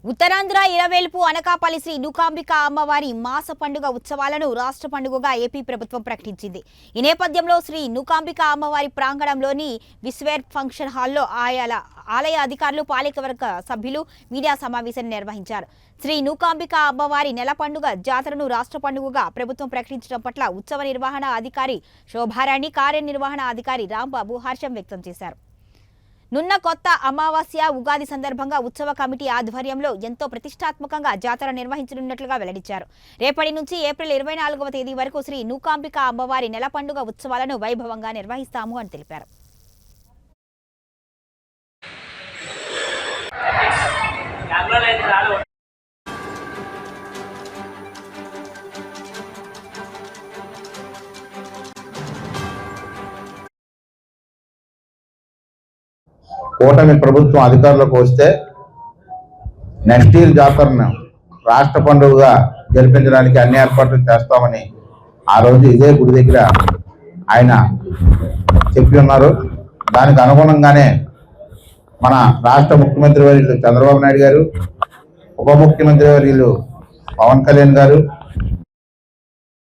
ఉత్తరాంధ్ర ఇలవేల్పు అనకాపల్లి శ్రీ నూకాంబిక అమ్మవారి మాస పండుగ ఉత్సవాలను రాష్ట్ర పండుగగా ఏపీ ప్రభుత్వం ప్రకటించింది. ఈ నేపథ్యంలో శ్రీ నూకాంబిక అమ్మవారి ప్రాంగణంలోని విశ్వేర్ ఫంక్షన్ హాల్లో ఆలయ అధికారులు, పాలకవర్గ సభ్యులు మీడియా సమావేశాన్ని నిర్వహించారు. శ్రీ నూకాంబిక అమ్మవారి నెల పండుగ జాతరను రాష్ట్ర పండుగగా ప్రభుత్వం ప్రకటించడం పట్ల ఉత్సవ నిర్వహణ అధికారి శోభారాణి, కార్యనిర్వహణ అధికారి రాంబాబు హర్షం వ్యక్తం చేశారు. నున్న కొత్త అమావాస్య, ఉగాది సందర్భంగా ఉత్సవ కమిటీ ఆధ్వర్యంలో ఎంతో ప్రతిష్టాత్మకంగా జాతర నిర్వహించనున్నట్లుగా వెల్లడించారు. రేపటి నుంచి ఏప్రిల్ 24వ తేదీ వరకు శ్రీ నూకాంబిక అమ్మవారి నెల పండుగ ఉత్సవాలను వైభవంగా నిర్వహిస్తాము అని తెలిపారు. కూటమి ప్రభుత్వం అధికారంలోకి వస్తే నెక్స్ట్ ఇయర్ జాతరను రాష్ట్ర పండుగగా జరిపించడానికి అన్ని ఏర్పాట్లు చేస్తామని ఆ రోజు ఇదే గుడి దగ్గర ఆయన చెప్పి ఉన్నారు. దానికి అనుగుణంగానే మన రాష్ట్ర ముఖ్యమంత్రి వర్యులు చంద్రబాబు నాయుడు గారు, ఉప ముఖ్యమంత్రి వర్యులు పవన్ కళ్యాణ్ గారు,